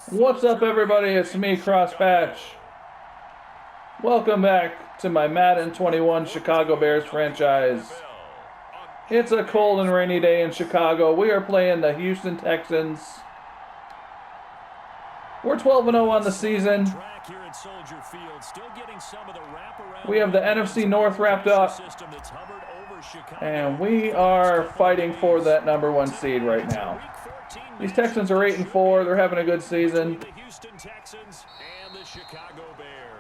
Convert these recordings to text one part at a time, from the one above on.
What's up, everybody? It's me, Crosspatch. Welcome back to my Madden 21 Chicago Bears franchise. It's a cold and rainy day in Chicago. We are playing the Houston Texans. We're 12-0 on the season. We have the NFC North wrapped up. And we are fighting for that #1 seed right now. These Texans are 8-4. They're having a good season.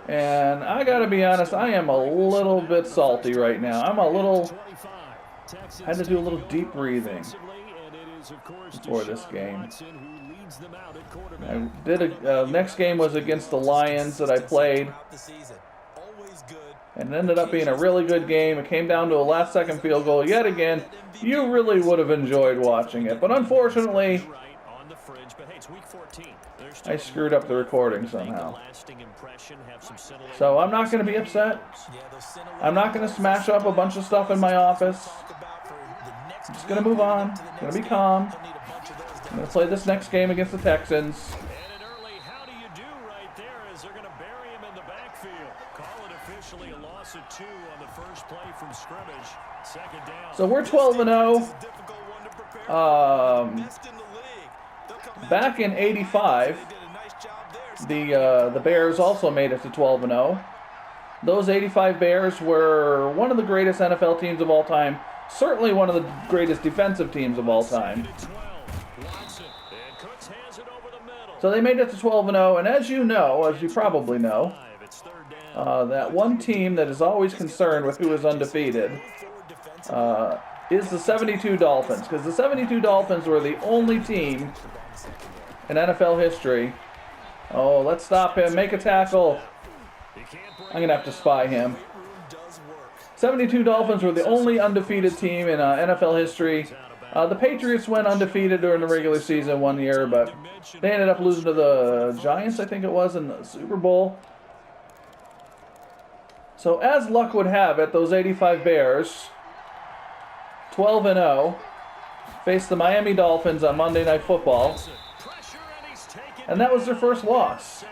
And I gotta be honest, I am a little bit salty right now. I had to do a little deep breathing before this game. I did next game was against the Lions that I played. And it ended up being a really good game. It came down to a last-second field goal yet again. You really would have enjoyed watching it. But unfortunately, I screwed up the recording somehow. So I'm not going to be upset. I'm not going to smash up a bunch of stuff in my office. I'm just going to move on. I'm going to be calm. I'm going to play this next game against the Texans. So we're 12-0. Back in '85, the Bears also made it to 12-0. Those '85 Bears were one of the greatest NFL teams of all time. Certainly one of the greatest defensive teams of all time. So they made it to 12-0, and as you know, as you probably know, that one team that is always concerned with who is undefeated is the 72 Dolphins, because the 72 Dolphins were the only team in NFL history. Oh, let's stop him. Make a tackle. I'm going to have to spy him. 72 Dolphins were the only undefeated team in NFL history. The Patriots went undefeated during the regular season one year, but they ended up losing to the Giants, I think it was, in the Super Bowl. So as luck would have it, those '85 Bears, 12-0, faced the Miami Dolphins on Monday Night Football, and that was their first loss.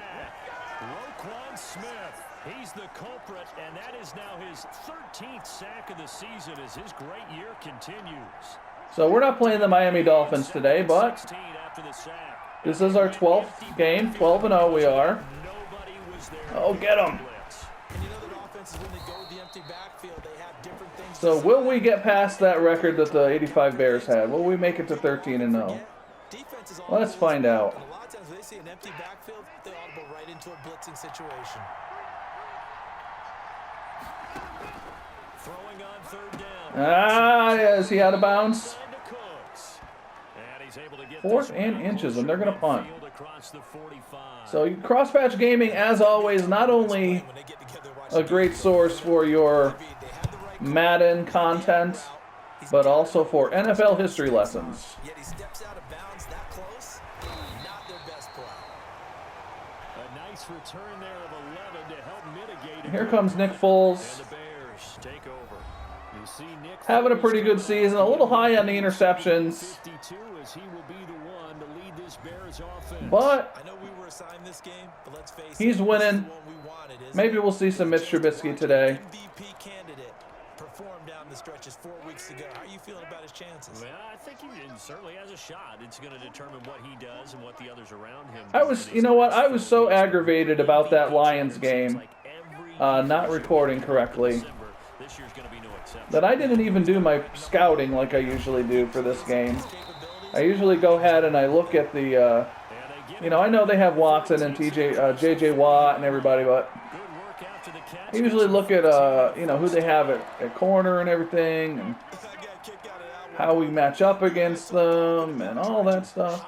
He's the culprit, and that is now his 13th sack of the season as his great year continues. So we're not playing the Miami Dolphins today, but this is our 12th game. 12-0 we are. Oh, get him. So will we get past that record that the '85 Bears had? Will we make it to 13-0? Let's find out. Is he out of bounds? 4th and inches, and they're going to punt. So Crosspatch Gaming, as always, not only a great source for your Madden content, but also for NFL history lessons. Here comes Nick Foles. Having a pretty good season, a little high on the interceptions. But he's winning. Maybe we'll see some Mitch Trubisky today. Down the stretches 4 weeks ago. How are you feeling about his chances? Well, I think he certainly has a shot. It's going to determine what he does and what the others around him do. You know what? I was so aggravated about that Lions game, not recording correctly, that I didn't even do my scouting like I usually do for this game. I usually go ahead and I look at the, I know they have Watson and J.J. Watt and everybody, but I usually look at, who they have at corner and everything, and how we match up against them, and all that stuff.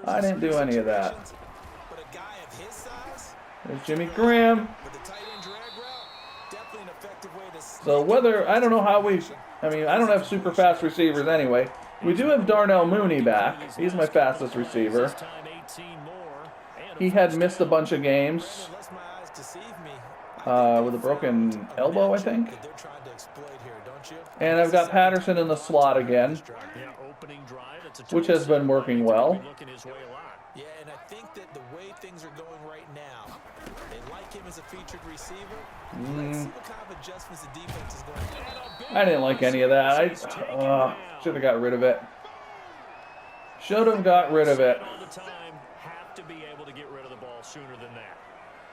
I didn't do any of that. There's Jimmy Graham. So I don't know how I don't have super fast receivers anyway. We do have Darnell Mooney back. He's my fastest receiver. He had missed a bunch of games. With a broken elbow, I think. And I've got Patterson in the slot again, which has been working well. Yeah, and I think that the way things are going right now, they like him as a featured receiver. Let's see what kind of adjustments the defense is going to make. I didn't like any of that. I should have got rid of it. Should have got rid of it. All the time, have to be able to get rid of the ball sooner than that.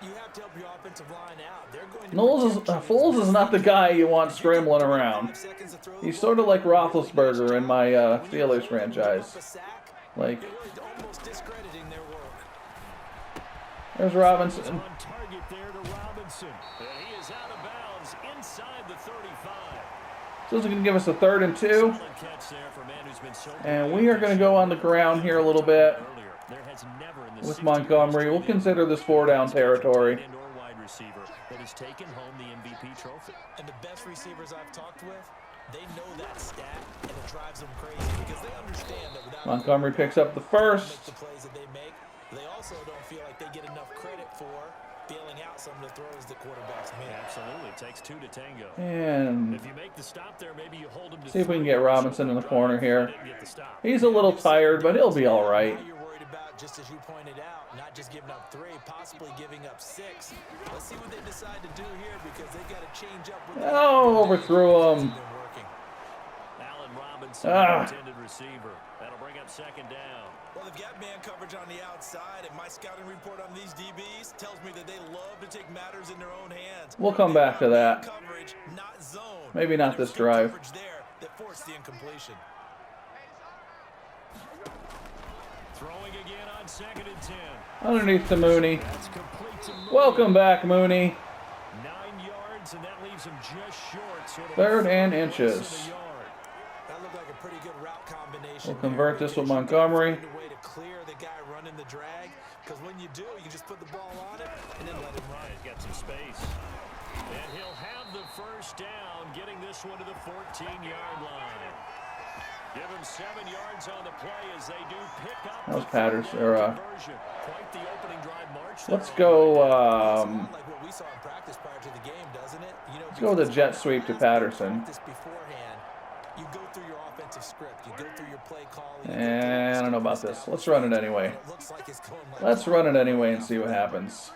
You have to help your offensive line out. They're going to Foles is not the guy you want scrambling around. He's sort of like Roethlisberger in my Steelers franchise. Like, there's Robinson. On target there to Robinson. And he is out of bounds inside the 35. So this is going to give us a 3rd and 2. And we are going to go on the ground here a little bit with Montgomery. We'll consider this 4-down territory. That has taken home the MVP trophy. And the best receivers I've talked with, they know that stat, and it drives them crazy because they understand that without Montgomery picks up the first. the plays that they make, they also don't feel like they get enough credit for bailing out some of the throws the quarterbacks make. Absolutely, it takes 2 to tango. And if you make the stop there, maybe you hold him to see if we can get Robinson in the corner here. He's a little tired, but he'll be all right. You're worried about, just as you pointed out, not just giving up 3, possibly giving up 6. Let's see what they decide to do here because they got to change up. Oh, overthrew him. Allen Robinson, intended receiver. That'll bring up 2nd down. Well, they've got man coverage on the outside, and my scouting report on these DBs tells me that they love to take matters in their own hands. We'll come back to that. Coverage, not zone. Maybe not this drive. There that forced the incompletion. Throwing again on 2nd and 10. Underneath to Mooney. That's complete to Mooney. Welcome back, Mooney. 9 yards, and that leaves him just short. Sort of 3rd and inches. That looked like a pretty good route combination. We'll convert this with Montgomery. A way to clear the guy running the drag, because when you do, you just put the ball on it and then let him run. He's got some space. And he'll have the 1st down, getting this one to the 14-yard line. Give him 7 yards on the play as they do pick up. That was Patterson. Or, quite the opening drive march. let's go. Like what we saw in practice prior to the game, doesn't it? You know, Let's go with a jet sweep to Patterson. Beforehand, you go through your offensive script, you go through your play calling. And I don't know about this. Let's run it anyway. Let's run it anyway and see what happens.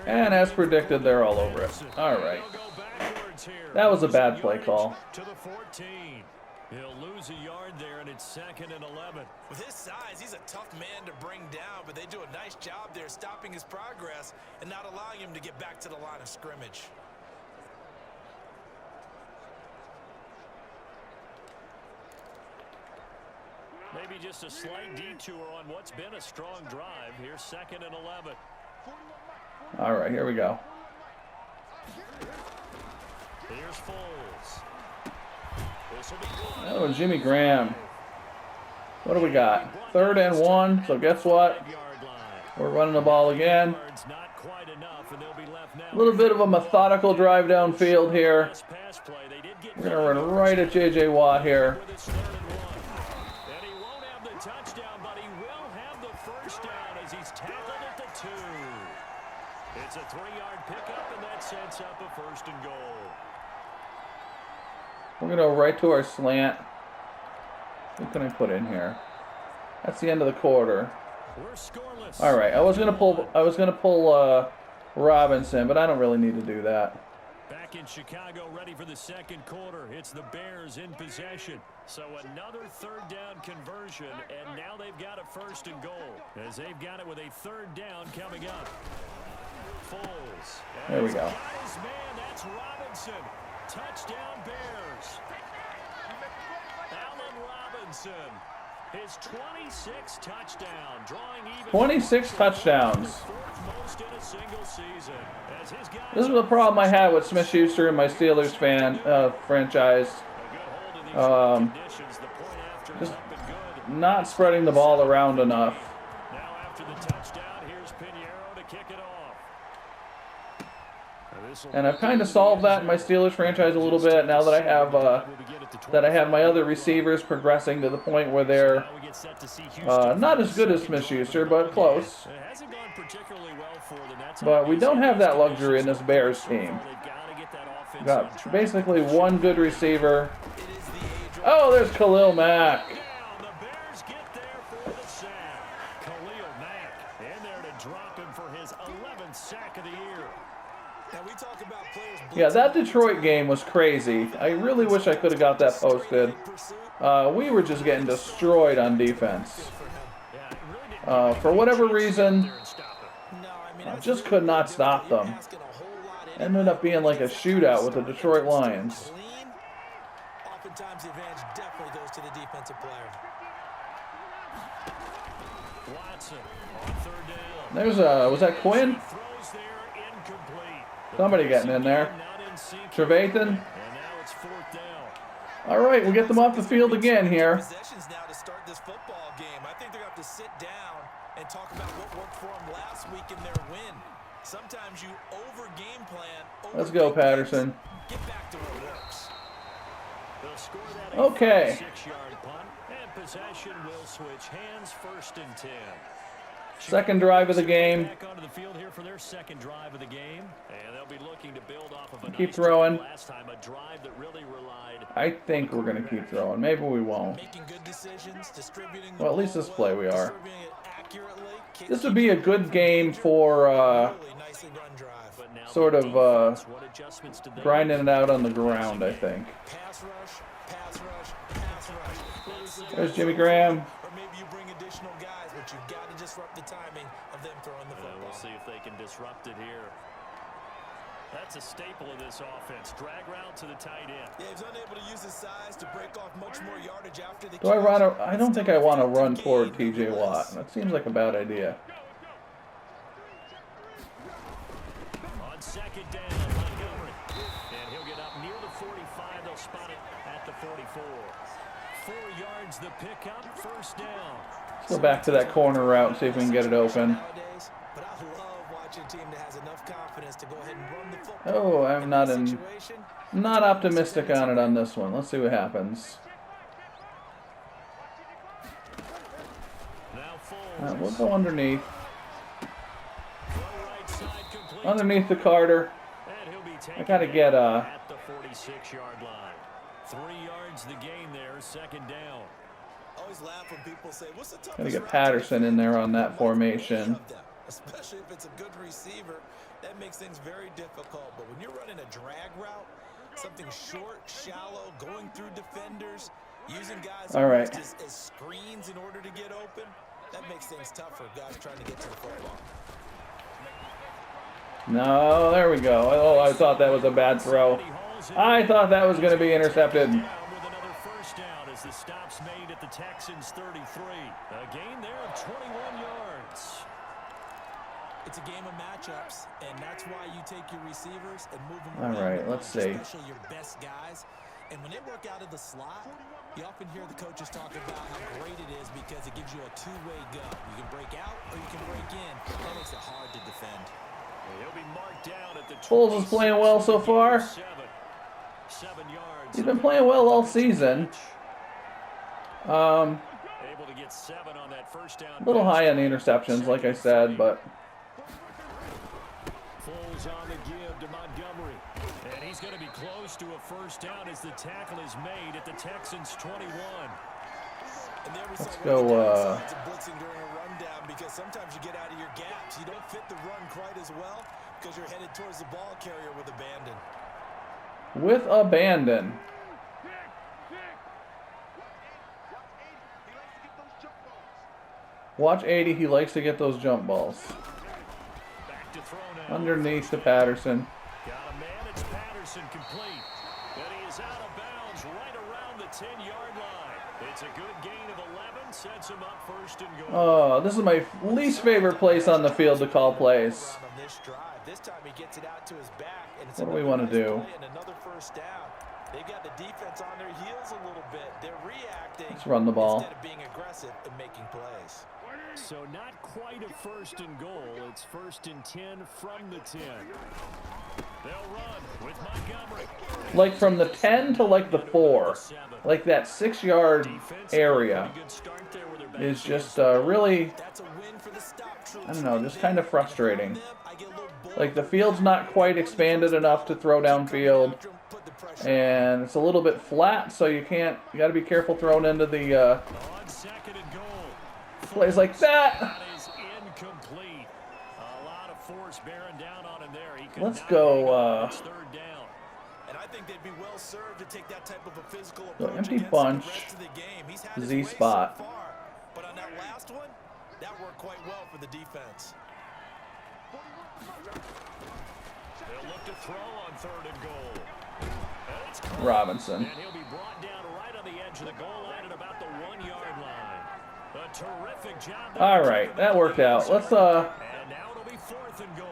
And as predicted, they're all over it. All right. That was a bad play call. To the 14. He'll lose a yard there, and it's 2nd and 11. With his size, he's a tough man to bring down, but they do a nice job there stopping his progress and not allowing him to get back to the line of scrimmage. Maybe just a slight detour on what's been a strong drive. Here's 2nd and 11. All right, here we go. Here's Foles. Oh, Jimmy Graham. What do we got? 3rd and 1. So guess what? We're running the ball again. A little bit of a methodical drive downfield here. We're going to run right at J.J. Watt here. And he won't have the touchdown, but he will have the 1st down as he's tackled at the 2. It's a 3-yard pickup, and that sets up a 1st and goal. We're going to go right to our slant. What can I put in here? That's the end of the quarter. We're scoreless. All right, I was going to pull Robinson, but I don't really need to do that. Back in Chicago, ready for the 2nd quarter. It's the Bears in possession. So another 3rd down conversion, and now they've got a 1st and goal as they've got it with a 3rd down coming up. Foles. There we go. His man, that's Robinson. Touchdown Bears. Allen Robinson. His 26th touchdown, drawing even 26 touchdowns. 4th most in a single season. As his guys This is the problem I had with Smith-Schuster and my Steelers franchise. Just not spreading the ball around enough. Now after the touchdown, here's Pinheiro to kick it off. And I've kind of solved that in my Steelers franchise a little bit now that I have my other receivers progressing to the point where they're not as good as Smith-Schuster, but close. But we don't have that luxury in this Bears team. Got basically one good receiver. Oh, there's Khalil Mack. Khalil Mack in there to drop him for his 11th sack of the year. Now we talk about players. Yeah, that Detroit game was crazy. I really wish I could have got that posted. We were just getting destroyed on defense. For whatever reason, I just could not stop them. Ended up being like a shootout with the Detroit Lions. Oftentimes the advantage definitely goes to the defensive player. Watson on third down. There's was that Quinn? Throws there, incomplete. Somebody getting in there. Not in sync. Trevathan. And now it's fourth down. All right, we'll get them off the field again here. Possessions now to start this football game. I think they're going to have to sit down and talk about what worked for them last week in their win. Sometimes you over game plan. Let's go, Patterson. Get back to what works. They'll score that Okay. 6-yard punt, and possession will switch hands, 1st and 10. Second drive of the game. Back onto the field here for their second drive of the game, and they'll be looking to build off of a Keep nice throwing. drive last time, a drive that really relied. I think we're going to keep throwing. Maybe we won't. Making good decisions, distributing Well, at least this play we are. distributing it accurately. This would be a good game for Really nicely run drive. But now sort the of defense, what adjustments did they grinding make? it out on the ground, I think. Pass rush, pass rush, pass rush. There's Jimmy Graham. Or maybe you bring additional guys, but you've got to disrupt the timing of them throwing the football. We'll see if they can disrupt it here. That's a staple of this offense. Drag route to the tight end. Yeah, he's unable to use his size to break off much more yardage after the Do I run? I don't think I want to run toward T.J. Watt. That seems like a bad idea. On second down, Montgomery. And he'll get up near the 45. They'll spot it at the 44. 4 yards the pickup, 1st down. Let's go back to that corner route and see if we can get it open. nowadays, but I love watching a team that has enough confidence to go ahead and run the football. Oh, I'm not that in. situation. Not optimistic on it on this one. Let's see what happens. Now Foles. We'll go underneath. Throw right side complete. Underneath the Carter. And he'll be I gotta taken get down at the 46-yard line. 3 yards the gain there, 2nd down. Always laugh when people say, "What's the toughest Gotta get route Patterson to in there defend?" on that formation. Of them, especially if it's a good receiver, that makes things very difficult. But when you're running a drag route, something short, shallow, going through defenders, using guys All right. almost as screens in order to get open, that makes things tough for guys trying to get to the football. No, there we go. Oh, I thought that was a bad throw. I thought that was going to be intercepted. Down with another 1st down as the stop's made at the Texans 33. A gain there of 21 yards. It's a game of matchups, and that's why you take your receivers and move them All around right, the let's bunch, see. especially your best guys. And when they work out of the slot, you often hear the coaches talk about how great it is because it gives you a two-way go. You can break out or you can break in. That makes it hard to defend. He'll be marked down at the Foles is playing well so far. 7 yards. He's been playing well all season. Able to get 7 on that 1st down. A little high on the interceptions, like I said, but Foles on the give to Montgomery. And he's going to be close to a 1st down as the tackle is made at the Texans 21. And there we let's saw go. one of the downsides of blitzing during a rundown because sometimes you get out of your gaps. You don't fit the run quite as well because you're headed towards the ball carrier with abandon. With abandon. Watch 80. He likes to get those jump balls. Back to throw now. Underneath to Patterson. Got a man. It's Patterson complete. And he is out of bounds right around the 10-yard line. It's a good gain of 11. Sets him up 1st and goal. Oh, this is my least favorite place on the field to call plays. On this drive. This time he gets it out to his back, and it's What do we another want to nice do? play and another 1st down. They've got the defense on their heels a little bit. They're reacting Let's run the ball. instead of being aggressive and making plays. So not quite a 1st and goal. It's 1st and 10 from the 10. They'll run with Montgomery. Like from the 10 to like the 4. Like that 6-yard area is just really, That's a win for the stop troops. I don't know, just kind of frustrating. Like the field's not quite expanded enough to throw downfield, and it's a little bit flat, so you got to be careful throwing into the On 2nd and goal. Plays like that. That is incomplete. A lot of force bearing down on him there. He could Let's not go. hang on. It's third down. And I think they'd be well served to take that type of a physical So approach empty against bunch. the rest of the game. He's had his Z way spot. so far, but on that last one, that worked quite well for the defense. They'll look to throw on third and goal. And it's caught. Robinson. And he'll be brought down right on the edge of the goal line at about the 1 yard line. A terrific job there. All right, that worked out. Let's And now it'll be fourth and goal.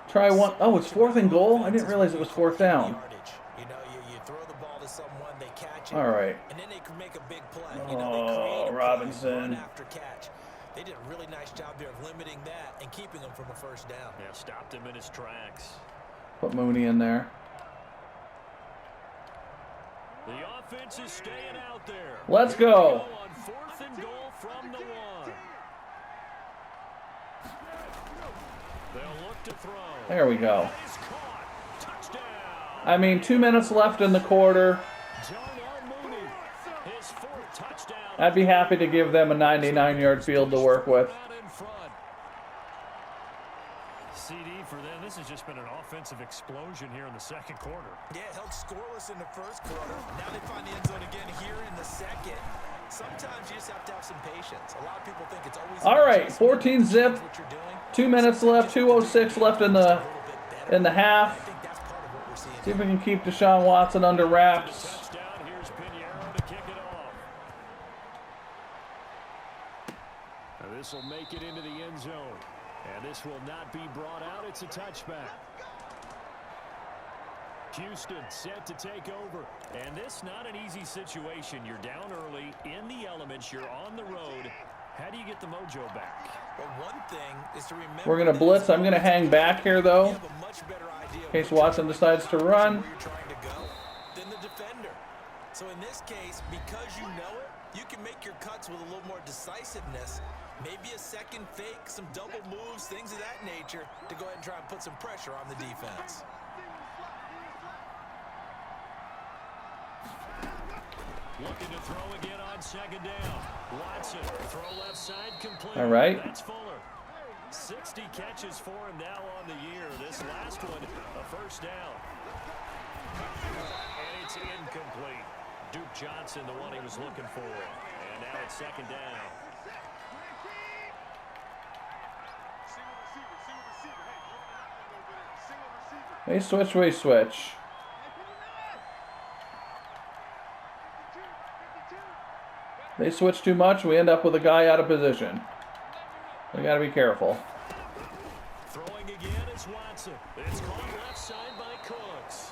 try one. Oh, it's 4th and goal? I didn't realize it was 4th down. You know, you throw the ball to someone, they catch it. All right. And then they can make a big play. Oh, You know, they create a play, Robinson. run after catch. They did a really nice job there of limiting that and keeping him from a first down. Yeah, stopped him in his tracks. Put Mooney in there. The offense is staying out there. Let's go. On fourth and goal from the 1. They'll look to throw. There we go. That is caught. Touchdown. I mean, 2 minutes left in the quarter. John L. Mooney, his 4th touchdown. I'd be happy to give them a 99-yard field to work with. Out in front. CD for them. This has just been an offensive explosion here in the second quarter. Yeah, held scoreless in the first quarter. Now they find the end zone again here in the second. Sometimes you just have to have some patience. A lot of people think it's always All right, 14 zip. what you're doing. 2 minutes left. 2:06 left in the half. I think that's part of what we're seeing. See if we can keep Deshaun Watson under wraps. Touchdown. Here's Pinheiro to kick it off. Now this will make it into the end zone. And this will not be brought out. It's a touchback. Houston set to take over. And this not an easy situation. You're down early in the elements. You're on the road. How do you get the mojo back? But one thing is to remember We're going to blitz. I'm going to hang back here, you though, have a much better idea in case Watson decides to run. where you're trying to go than the defender. So in this case, because you know it, you can make your cuts with a little more decisiveness. Maybe a second fake, some double moves, things of that nature to go ahead and try and put some pressure on the defense. Looking to throw again on second down. Watson, throw left side complete. All right. That's Fuller. 60 catches for him now on the year. This last one, a first down. And it's incomplete. Duke Johnson, the one he was looking for. And now it's second down. They switch, we switch. They switch too much, we end up with a guy out of position. We got to be careful. Throwing again is Watson. It's caught left side by Cooks.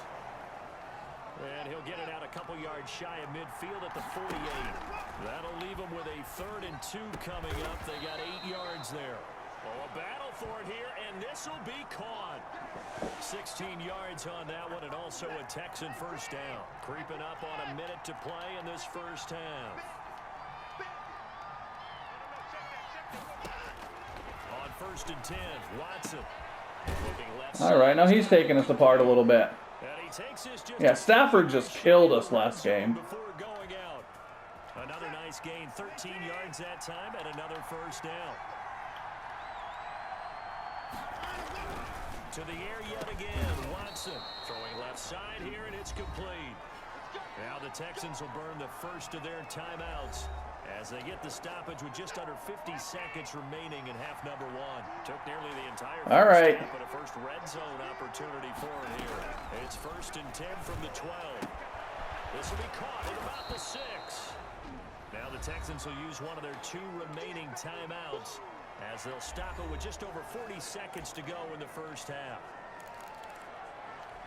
And he'll get it out a couple yards shy of midfield at the 48. That'll leave him with a 3rd and 2 coming up. They got 8 yards there. Oh, a battle for it here, and this will be caught. 16 yards on that one, and also a Texan first down. Creeping up on a minute to play in this first half. On 1st and 10, Watson. Looking left All right, now he's taking us apart a little bit. and he takes this just Yeah, Stafford just killed us last game. before going out. Another nice gain, 13 yards that time, and another first down. To the air yet again, Watson throwing left side here, and it's complete. Now the Texans will burn the first of their timeouts as they get the stoppage with just under 50 seconds remaining in half number 1. Took nearly the entire All right. half, but a first red zone opportunity for him here. It's 1st and 10 from the 12. This will be caught at about the 6. Now the Texans will use one of their 2 remaining timeouts as they'll stop it with just over 40 seconds to go in the first half.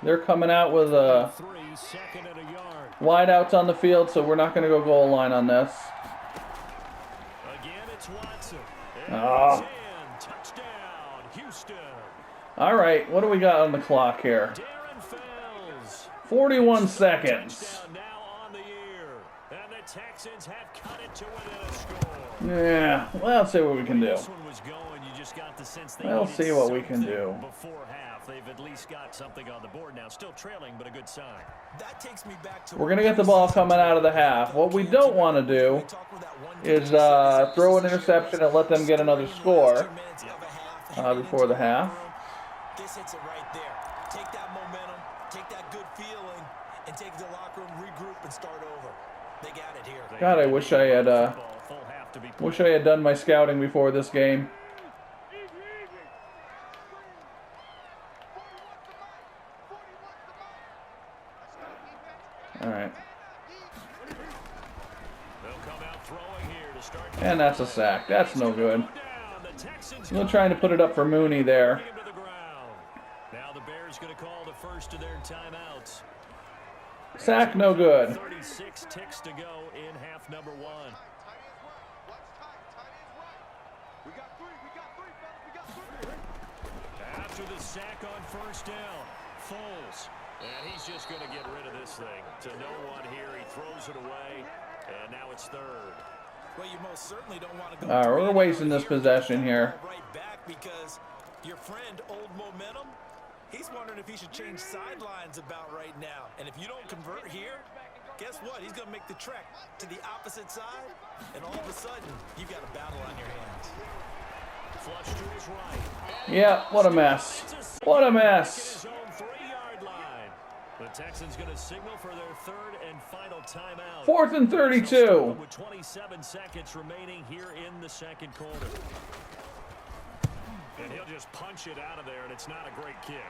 They're coming out with 3, 2nd and a yard. wideouts on the field, so we're not going to go goal line on this. Again, it's Watson. And Ah. it's in. Touchdown, Houston. All right, what do we got on the clock here? Darren Fells. 41 seconds. Touchdown now on the year. And the Texans have cut it to within a score. Yeah, well, let's see what we can do. This one was going. You just got the sense they We'll see what we can do. Before half, they've at least got something on the board now. Still trailing, but a good sign. That takes me back to We're going to get the ball coming out of the half. What we don't want to do is throw an interception and let them get another score before the half. This hits it right there. Take that momentum, take that good feeling, and take the locker room, regroup, and start over. They got it here. God, I wish I had done my scouting before this game. All right. And that's a sack. That's no good. Still trying to put it up for Mooney there. Now the Bears going to call the first of their timeouts. Sack no good. 36 ticks to go in half number one. After the sack on first down, Foles. And he's just going to get rid of this thing. To no one here, he throws it away, and now it's third. Well, you most certainly don't want to go. All right, we're wasting this possession here. Right back because your friend, Old Momentum, he's wondering if he should change sidelines about right now. And if you don't convert here, guess what? He's going to make the trek to the opposite side, and all of a sudden, you've got a battle on your hands. Flush to his right. Yeah, what a mess. What a mess. The Texans going to signal for their third and final timeout. 4th and 32. With 27 seconds remaining here in the second quarter. And he'll just punch it out of there, and it's not a great kick.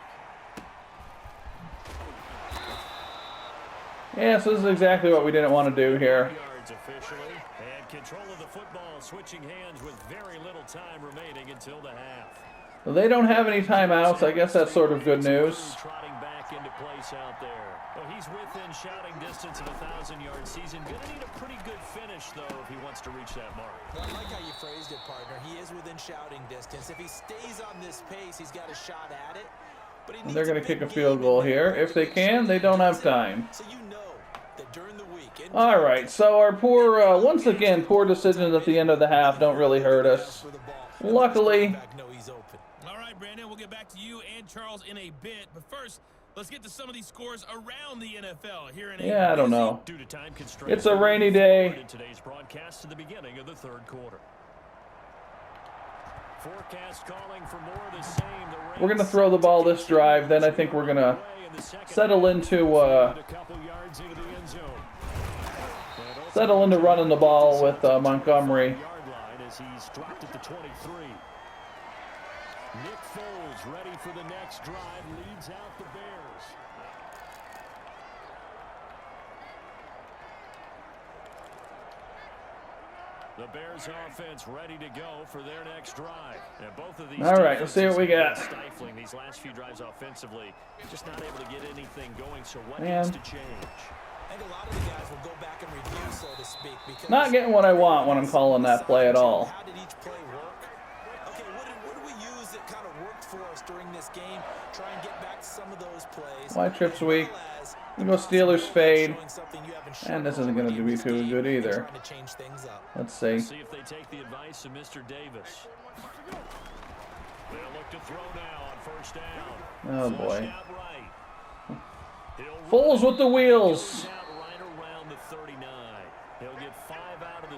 Yeah, so this is exactly what we didn't want to do here. Yards officially, and control of the football switching hands with very little time remaining until the half. Well, they don't have any timeouts. I guess that's sort of good news. Trotting back into place out there. Well, he's within shouting distance of a 1,000-yard season. Going to need a pretty good finish, though, if he wants to reach that mark. Well, I like how you phrased it, partner. He is within shouting distance. If he stays on this pace, he's got a shot at it. But he they're going to kick a field goal here. If they can, they don't have time. So you know that during the week. All right, so our poor, once again, poor decisions at the end of the half don't really hurt us. Luckily. All right, Brandon, we'll get back to you and Charles in a bit. But first, let's get to some of these scores around the NFL here in I don't know. Due to time constraints, it's a rainy day. In today's broadcast to the beginning of the third quarter. Forecast calling for more of the same. We're going to throw the ball this drive. Then I think we're going to settle into running the ball with Montgomery. He's dropped at the 23. Nick Foles ready for the next drive, leads out the Bears. The Bears offense ready to go for their next drive. And both of these all right, let's see what we got. Stifling these last few drives offensively, just not able to get anything going. So what needs to change? I think a lot of the guys will go back and review, so to speak, because not getting what I want when I'm calling that play at all. How did each play work? Okay, what did we use that kind of worked for us during this game? Try and get back to some of those plays. My trip's weak. We go Steelers fade. And this isn't going to be too good either. Let's see. See if they take the advice of Mr. Davis. They'll look to throw now on first down. Oh boy. Foles with the wheels.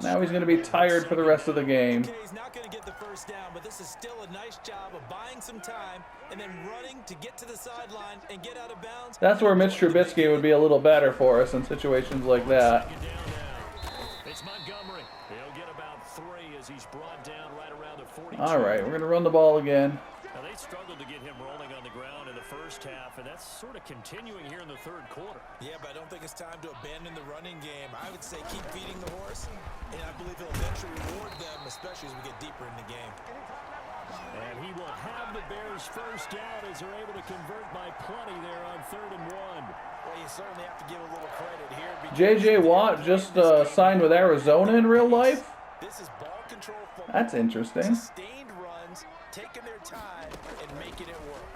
Now he's going to be tired for the rest of the game. Okay, he's not going to get the first down, but this is still a nice job of buying some time and then running to get to the sideline and get out of bounds. That's where Mitch Trubisky would be a little better for us in situations like that. It's Montgomery. He'll get about 3 as he's brought down right around the 42. All right, we're going to run the ball again. Now, they struggled to get him rolling on the ground in the first half, and that's sort of continuing here in the third quarter. Yeah, but I don't think it's time to abandon the running game. I would say keep feeding the horse, and I believe he'll eventually reward them, especially as we get deeper in the game. And he will have the Bears first down as they're able to convert by plenty there on 3rd and 1. Well, you certainly have to give a little credit here. J.J. Watt just signed with Arizona in real life? This is ball control football. That's interesting. Sustained runs, taking their time, and making it work.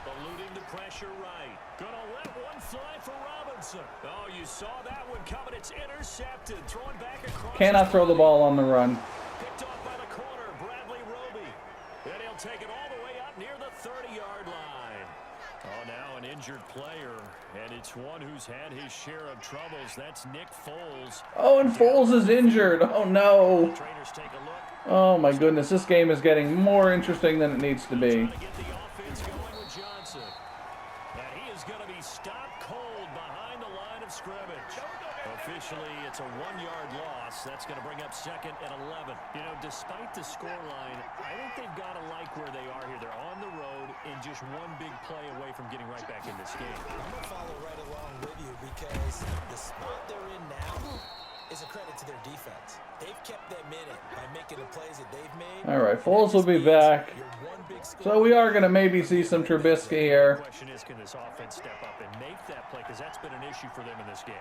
Eluding the pressure right. Gonna let one fly for Robinson. Oh, you saw that one coming. It's intercepted. Throwing back across. Cannot throw the ball on the run. Picked off by the corner. injured player, and it's one who's had his share of troubles. That's Nick Foles. Oh, and Foles is injured. Oh, no. Oh, my goodness. This game is getting more interesting than it needs to be. Officially, it's a 1-yard loss. That's going to bring up 2nd and 11. You know, despite the scoreline, I think they've got to like where they are here. They're on the road and just one big play away from getting right back in this game. I'm going to follow right along with you because the spot they're in now is a credit to their defense. They've kept them in it by making the plays that they've made. All right, Foles will be back. So we are going to maybe see some Trubisky here. The question is, can this offense step up and make that play? Because that's been an issue for them in this game.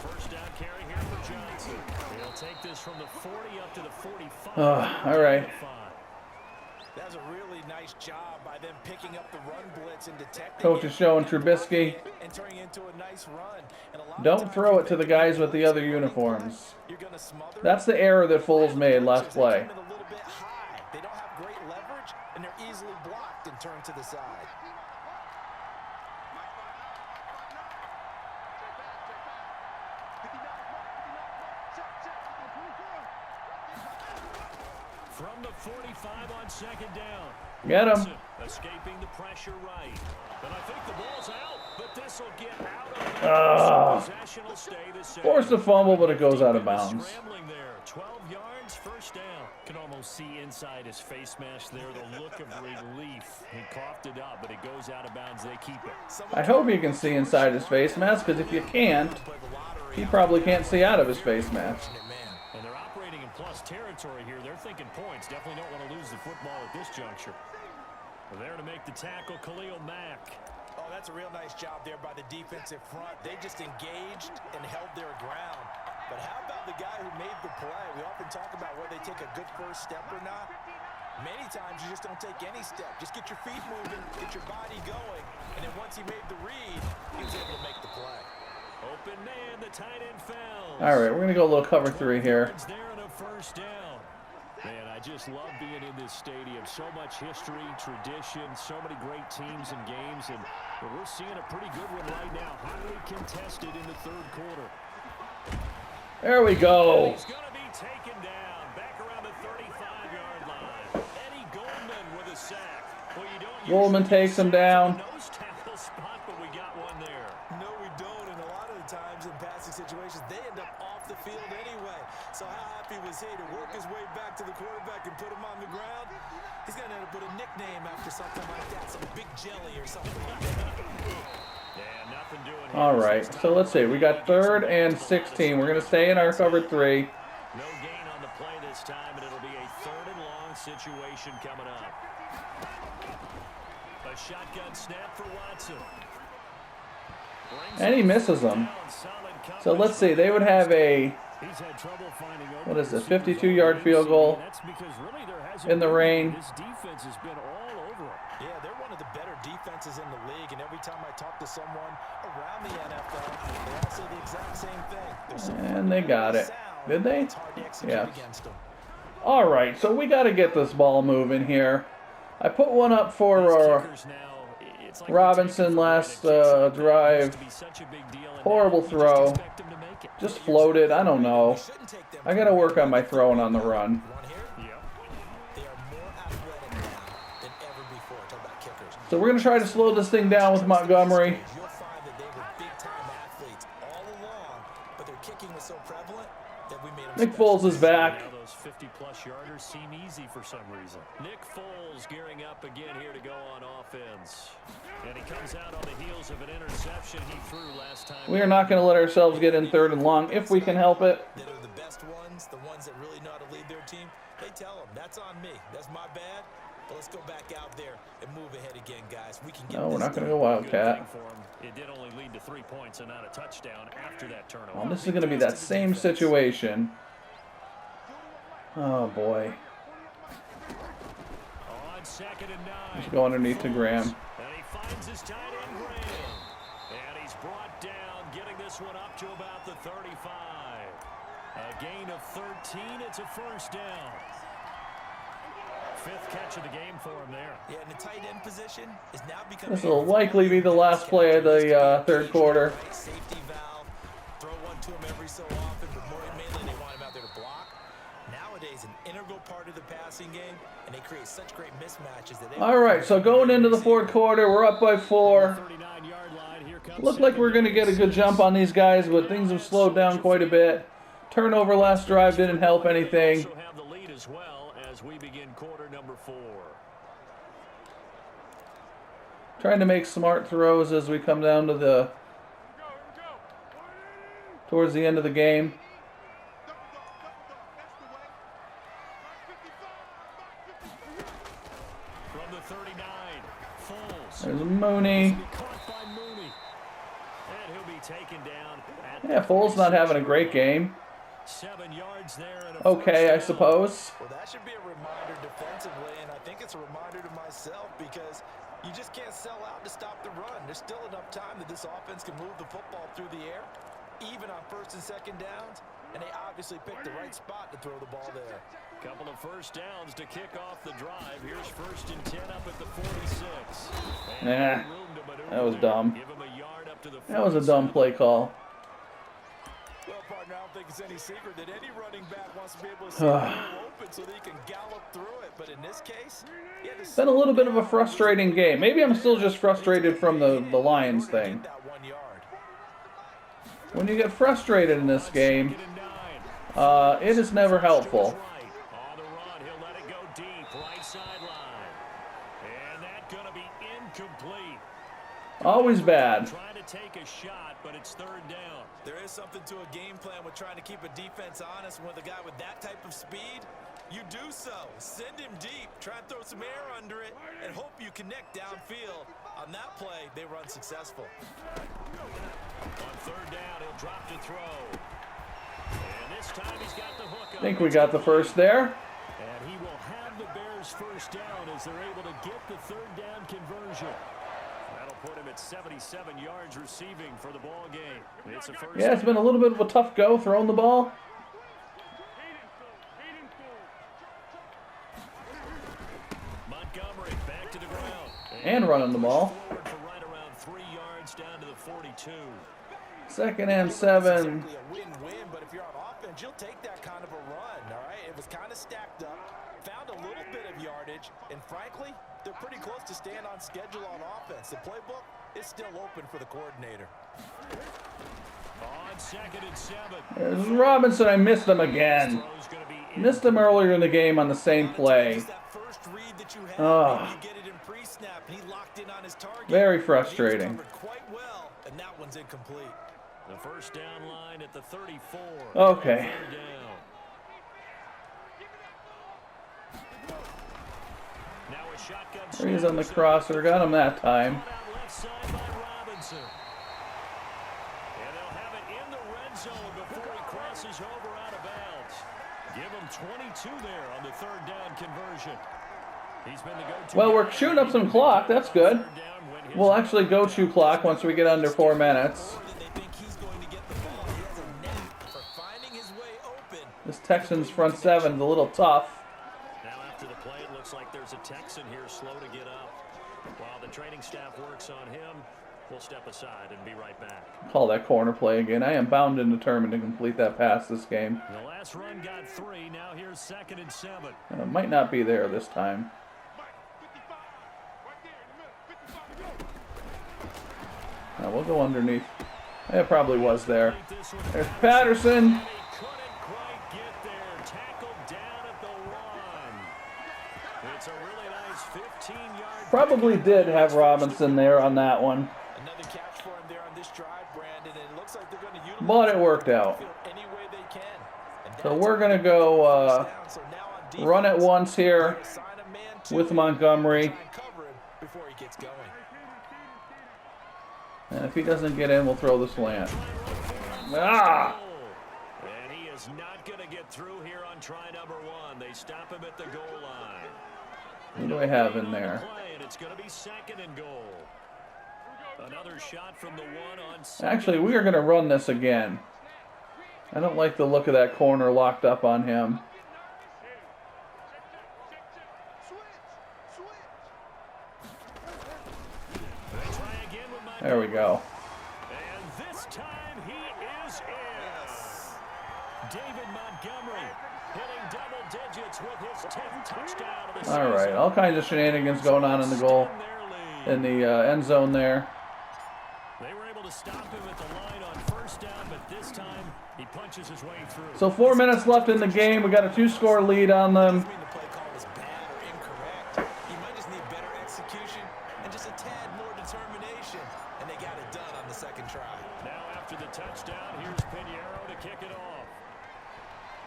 First down carry here for Johnson. He'll take this from the 40 up to the 45. All right. That's a really nice job by them picking up the run blitz and detecting. Coach is showing Trubisky. And turning into a nice run. And Don't throw it to the guys with the other uniforms. That's the error that Foles made last play. They don't have great leverage, and they're easily blocked and turned to the side. From the 45 on 2nd down. Get him. Escaping the pressure right. But I think the ball's out, but this will get out of possession will stay the same. Forced a fumble, but it goes out of bounds. Scrambling there. 12 yards, first down. Can almost see inside his face mask there the look of relief. He coughed it up, but it goes out of bounds. They keep it. I hope you can see inside his face mask, because if you can't, he probably can't see out of his face mask. And they're operating in plus territory here. They're thinking points. Definitely don't want to lose the football at this juncture. They're there to make the tackle, Khalil Mack. Oh, that's a real nice job there by the defensive front. They just engaged and held their ground. But how about the guy who made the play? We often talk about whether they take a good first step or not. Many times you just don't take any step. Just get your feet moving, get your body going, and then once he made the read, he was able to make the play. Open man, the tight end fell. All right, we're going to go a little cover 3 here. There and a first down. Man, I just love being in this stadium. So much history, tradition, so many great teams and games, and we're seeing a pretty good one right now. Highly contested in the 3rd quarter. There we go. He's going to be taken down back around the 35-yard line. Eddie Goldman with a sack. Well, you don't Goldman takes him down. Nose tackle spot, but we got one there. No, we don't, and a lot of the times in passing situations, they end up off the field anyway. So how happy was he to work his way back to the quarterback and put him on the ground? He's going to end up with a nickname after something like that, some Big Jelly or something like that. Yeah, nothing doing here. All right, so let's see. We got 3rd and 16. We're going to stay in our cover 3. No gain on the play this time, and it'll be a 3rd and long situation coming up. A shotgun snap for Watson. And he misses them. So let's see. They would have a, what is this, 52-yard field goal in the rain. This defense has been all over them. Yeah, they're one of the better defenses in the league, and every time I talk to someone around the NFL, they all say the exact same thing. And they got it. Did they? Yeah. All right, so we got to get this ball moving here. I put one up for Robinson last drive. Horrible throw. Just floated. I don't know. I got to work on my throwing on the run. So we're going to try to slow this thing down with Montgomery. Nick Foles is back. Those 50-plus yarders seem easy for some reason. Nick Foles gearing up again here to go on offense. And he comes out on the heels of an interception he threw last time. We are not going to let ourselves get in 3rd and long if we can help it. That are the best ones, the ones that really know how to lead their team, they tell them, that's on me. That's my bad. But let's go back out there and move ahead again, guys. We can get No, we're not going to go Wildcat. It did only lead to 3 points and not a touchdown after that turnover. Well, this is going to be that same situation. Oh, boy. On 2nd and 9. Let's go underneath to Graham. And he finds his tight end, Graham. And he's brought down, getting this one up to about the 35. A gain of 13. It's a first down. fifth catch of the game for him there. Yeah, and the tight end position is now becoming. This will likely be the last play of the third quarter. Safety valve. Throw one to him every so often, but more mainly they want him out there to block. Nowadays, an integral part of the passing game, and they create such great mismatches that they. All right, so going into the fourth quarter, we're up by 4. Looked like we're going to get a good jump on these guys, but things have slowed down quite a bit. Turnover last drive didn't help anything. Have the lead as well as we begin quarter number 4. Trying to make smart throws as we come down to towards the end of the game. From the 39, Foles. There's Mooney. Caught by Mooney. And he'll be taken down at Yeah, Foles not having a great game. 7 yards there. And a Okay, I first down. suppose. Well, that should be a reminder defensively, and I think it's a reminder to myself because you just can't sell out to stop the run. There's still enough time that this offense can move the football through the air, even on first and second downs, and they obviously picked the right spot to throw the ball there. Couple of first downs to kick off the drive. Here's 1st and 10 up at the 46. Nah, that was dumb. Give him a yard up to the That was a dumb play call. Well, partner, I don't think it's any secret that any running back wants to be able to see the ball open so that he can gallop through it. But in this case, he had to It's been a little bit of a frustrating game. Maybe I'm still just frustrated from the Lions thing. get that 1 yard. When you get frustrated in this game, it is never helpful. On the run, he'll let it go deep, right sideline. And that's going to be incomplete. Always bad. Trying to take a shot, but it's 3rd down. There is something to a game plan with trying to keep a defense honest. With a guy with that type of speed, you do so. Send him deep. Try and throw some air under it and hope you connect downfield. On that play, they were unsuccessful. On 3rd down, he'll drop to throw. And this time he's got the hook. I think we got the first there. And he will have the Bears 1st down as they're able to get the 3rd down conversion. That'll put him at 77 yards receiving for the ball game. It's a first. Yeah, it's been a little bit of a tough go throwing the ball. Montgomery back to the ground. And running the ball. Forward for right around 3 yards down to the 42. 2nd and 7. Exactly a win-win, but if you're on offense, you'll take that kind of a run, all right? It was kind of stacked up, found a little bit of yardage, and frankly, they're pretty close to staying on schedule on offense. The playbook is still open for the coordinator. On 2nd and 7. There's Robinson. I missed him again. Throw's gonna be in. Missed him earlier in the game on the same play. Just that first read that you have, Ugh. you get it in pre-snap, and he locked in on his target. Very He frustrating. was covered quite well, and that one's incomplete. The 1st down line at the 34. Okay. 3rd down. Now a shotgun. He's on the crosser. Got him that time. Out left side by Robinson. And they'll have it in the red zone before he crosses over out of bounds. Give him 22 there on the 3rd down conversion. He's been the go-to. Well, we're shooting up some clock. That's good. 3rd down when his We'll actually go to clock once we get under 4 minutes. More than they think he's going to get the ball. He has a knack for finding his way open. This Texans front 7 is a little tough. Now after the play, it looks like there's a Texan here slow to get up. While the training staff works on him, we'll step aside and be right back. Call that corner play again. I am bound and determined to complete that pass this game. The last run got 3. Now here's 2nd and 7. Might not be there this time. We'll go underneath. It probably was there. There's Patterson. He couldn't quite get there. Tackled down at the 1. It's a really nice 15-yard. Probably did have Robinson there on that one. Another catch for him there on this drive, Brandon, and it looks like they're going to utilize But it worked out. the field any way they can. And So that's we're going to go so now on defense, run it once here assign a man to with him, Montgomery. try and cover him before he gets going. And if he doesn't get in, we'll throw the slant. Ah! And he is not going to get through here on try number 1. They stop him at the goal line. What do I have in there? And it's going to be 2nd and goal. Another shot from the 1 on 2nd. Actually, we are going to run this again. I don't like the look of that corner locked up on him. There we go. And this time he is in. David Montgomery hitting double digits with his 10th touchdown of the season. All right, all kinds of shenanigans going on in the goal, in the end zone there. They were able to stop him at the line on first down, but this time he punches his way through. So 4 minutes left in the game. We got a 2-score lead on them.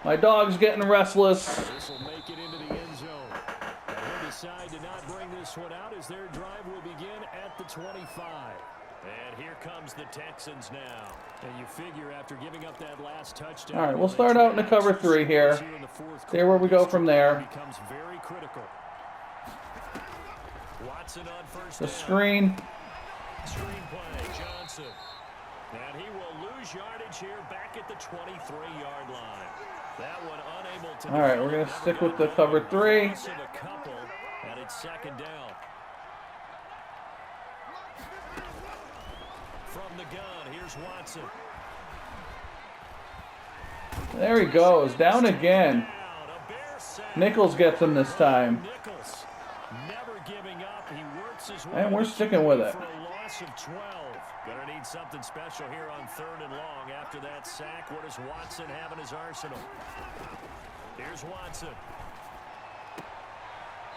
My dog's getting restless. This will make it into the end zone. And he'll decide to not bring this one out as their drive will begin at the 25. And here comes the Texans now. And you figure after giving up that last touchdown. All right, we'll start out in the cover 3 here. See where we go from there. Becomes very critical. Watson on first The down. screen. Screen play, Johnson. And he will lose yardage here back at the 23-yard line. That one unable to. All right, we're going to stick with the cover 3. And it's second down. From the gun, here's Watson. There he goes, down again. Nichols gets him this time. Nichols never giving up. He works his way. And we're sticking with it. For a loss of 12. Gonna need something special here on 3rd and long after that sack. What does Watson have in his arsenal? Here's Watson.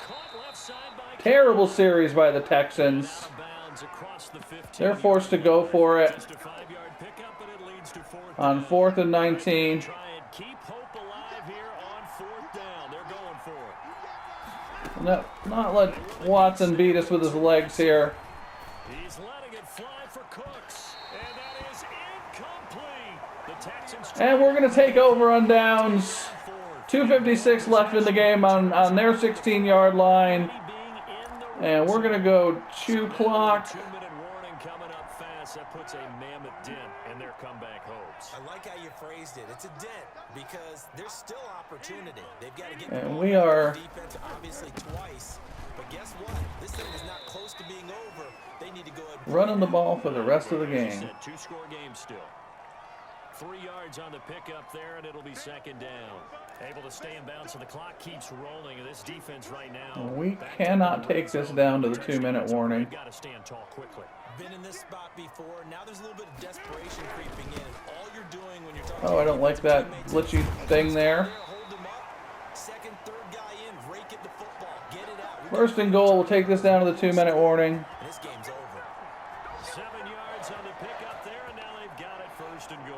Caught left side by Terrible series by the Texans. out of bounds across the 15. They're forced to go for it Just a 5-yard pickup, but it leads to 4th on down. 4th and 19. Try and keep hope alive here on 4th down. They're going for it. Not let Watson beat us with his legs here. He's letting it fly for Cooks, and that is incomplete. The Texans And we're going to take over on downs. 2:56 left in the game on their 16-yard line. And we're going to go chew clock. 2-minute warning coming up fast. That puts a mammoth dent in their comeback hopes. I like how you phrased it. It's a dent because there's still opportunity. They've got to get And the ball we back are to defense obviously twice. But guess what? This thing is not close to being over. They need to go ahead and running the ball for the rest of the game. 2-score game still. 3 yards on the pickup there, and it'll be second down. Able to stay in bounds, so the clock keeps rolling. This defense right now. We cannot take this down to the 2-minute warning. Got to stand tall quickly. been in this spot before. Now there's a little bit of desperation creeping in. All you're doing when you're talking Oh, I don't like that glitchy thing there. hold them up. Second, third guy in, rake at the football, get it out. 1st and goal. We'll take this down to the 2-minute warning. This game's over. 7 yards on the pickup there, and now they've got it 1st and goal.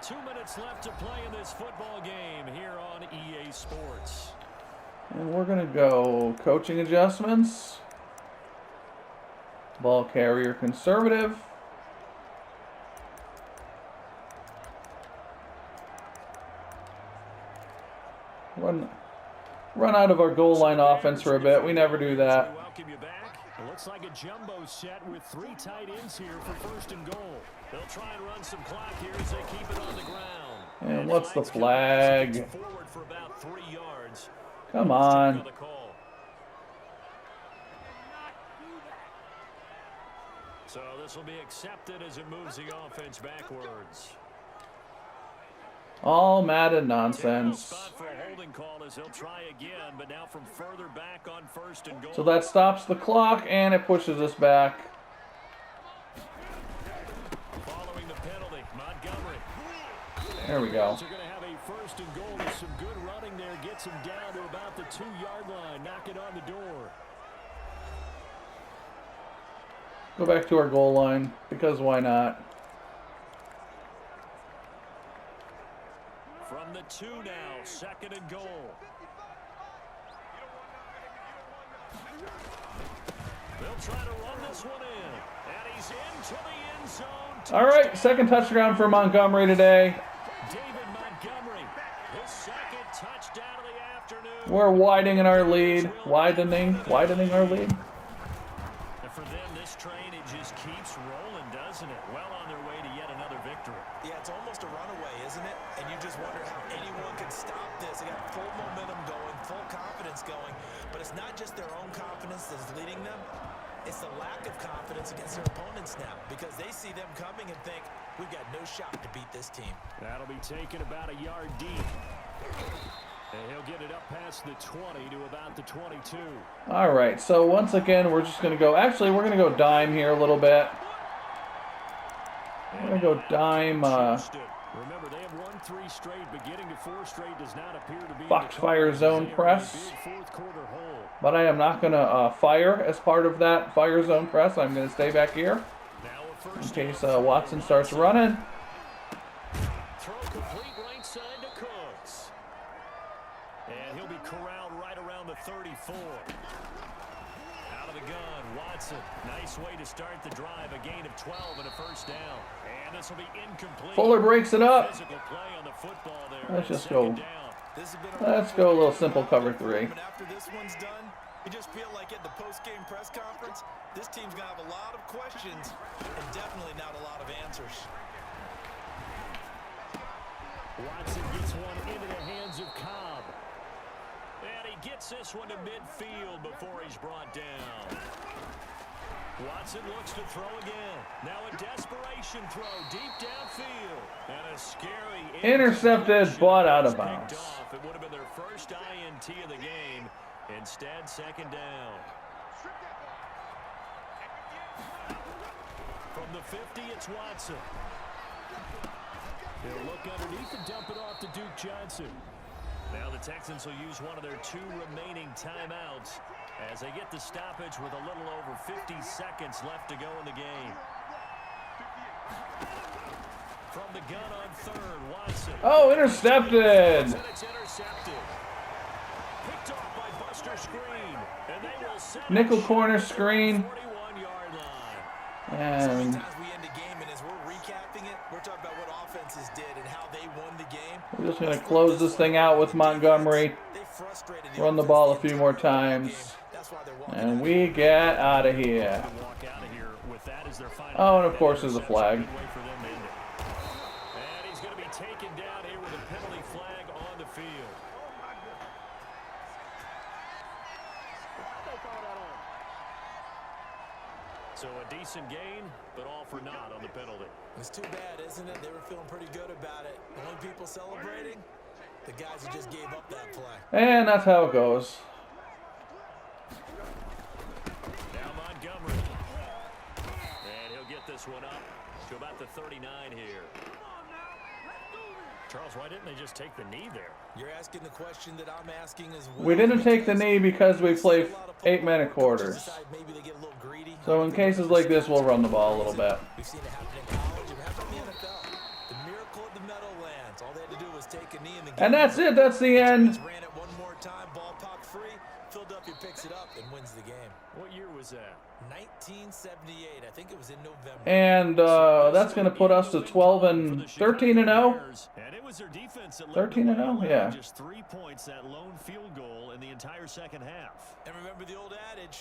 2 minutes left to play in this football game here on EA Sports. And we're going to go coaching adjustments. Ball carrier conservative. Run out of our goal line offense for a bit. We never do that. Welcome you back. It looks like a jumbo set with 3 tight ends here for 1st and goal. They'll try and run some clock here as they keep it on the ground. And what's the flag? Forward for about 3 yards. Come on. So this will be accepted as it moves the offense backwards. All Madden nonsense. Spot for a holding call as he'll try again, but now from further back on 1st and goal. So that stops the clock and it pushes us back. Following the penalty, Montgomery. There we go. They're going to have a 1st and goal with some good running there. Gets him down to about the 2-yard line. Knock it on the door. Go back to our goal line, because why not? From the 2 now, 2nd and goal. They'll try to run this one in. And he's into the end zone. All right, 2nd touchdown for Montgomery today. David Montgomery, his 2nd touchdown of the afternoon. We're widening our lead. Widening our lead. And for them, this train, it just keeps rolling, doesn't it? Well on their way to yet another victory. after it. Yeah, it's almost a runaway, isn't it? And you just wonder how anyone can stop this. They got full momentum going, full confidence going. But it's not just their own confidence that's leading them. It's the lack of confidence against their opponents now, because they see them coming and think, we've got no shot to beat this team. That'll be taken about a yard deep. And he'll get it up past the 20 to about the 22. All right, so once again, we're just going to go... Actually, we're going to go dime here a little bit. We're going to go dime... Remember, they have won 3 straight, but getting to 4 straight does not appear to be... Foxfire zone press. But I am not going to fire as part of that fire zone press. I'm going to stay back here in case Watson starts running. Throw complete right side to Cooks. And he'll be corralled right around the 34. Out of the gun, Watson. Nice way to start the drive. A gain of 12 and a first down. And this will be incomplete. Fuller breaks it up. Physical play on the football there. Let's just go. Let's go a little simple cover 3. After this one's done, you just feel like at the post-game press conference, this team's going to have a lot of questions and definitely not a lot of answers. Watson gets one into the hands of Cobb. And he gets this one to midfield before he's brought down. Watson looks to throw again. Now a desperation throw deep downfield. And a scary intercepted, but out of bounds. It would have been their first INT of the game. Instead, second down. From the 50, it's Watson. He'll look underneath and dump it off to Duke Johnson. Now the Texans will use one of their 2 remaining timeouts as they get the stoppage with a little over 50 seconds left to go in the game. From the gun on 3rd, Watson. Oh, intercepted. And it's intercepted. Picked off by Buster Screen. And they will set nickel corner screen. 41-yard line. And Sometimes we end the game, and as we're recapping it, we're talking about what offenses did and how they won the game. we're just going to close this thing out with Montgomery. Run the ball a few more times. And we get out of here. Oh, and of course there's a flag. And he's going to be taken down here with a penalty flag on the field. So a decent gain, but all for naught on the penalty. It's too bad, isn't it? They were feeling pretty good about it. The only people celebrating, the guys who just gave up that play. And that's how it goes. Now Montgomery. And he'll get this one up to about the 39 here. Charles, why didn't they just take the knee there? You're asking the question that I'm asking as well. We didn't take the knee because we play 8-minute quarters. So in cases like this, we'll run the ball a little bit. We've seen it happen in college. It happened in the NFL. The miracle of the Meadowlands. All they had to do was take a knee in the game. And that's it. That's the end. Ran it one more time. Ball popped free. Philadelphia picks it up and wins the game. What year was that? 1978. I think it was in November. And that's going to put us to 12 and 13 and 0. And it was their defense that 13 and 0, yeah. Just 3 points, that lone field goal in the entire second half. And remember the old adage,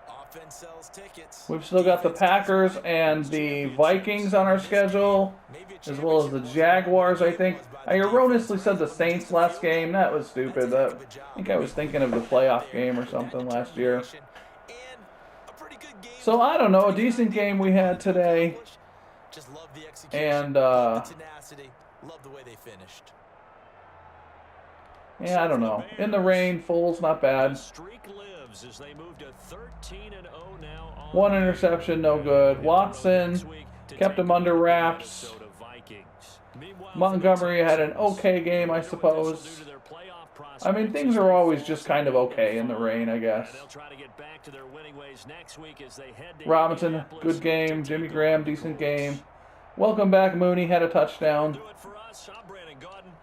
offense sells tickets. We've still got the Packers and the Vikings on our schedule, as well as the Jaguars, I think. I erroneously said the Saints last game. That was stupid. I think I was thinking of the playoff game or something last year. So, I don't know. A decent game we had today. And, yeah, I don't know. In the rain, Foles, not bad. One interception, no good. Watson kept him under wraps. Montgomery had an okay game, I suppose. I mean, things are always just kind of okay in the rain, I guess. Robinson, good game. Jimmy Graham, decent game. Welcome back, Mooney, had a touchdown.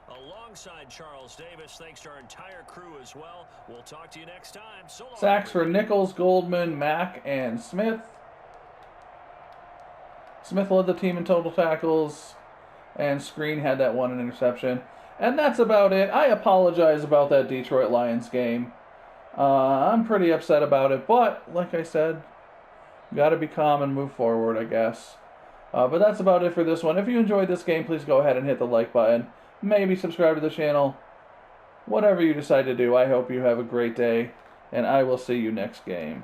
Alongside Charles Davis, thanks to our entire crew as well. We'll talk to you next time. So long. Sacks for Nichols, Goldman, Mack, and Smith. Smith led the team in total tackles, and Screen had that one interception. And that's about it. I apologize about that Detroit Lions game. I'm pretty upset about it, but like I said, got to be calm and move forward, I guess. But that's about it for this one. If you enjoyed this game, please go ahead and hit the like button. Maybe subscribe to the channel. Whatever you decide to do, I hope you have a great day, and I will see you next game.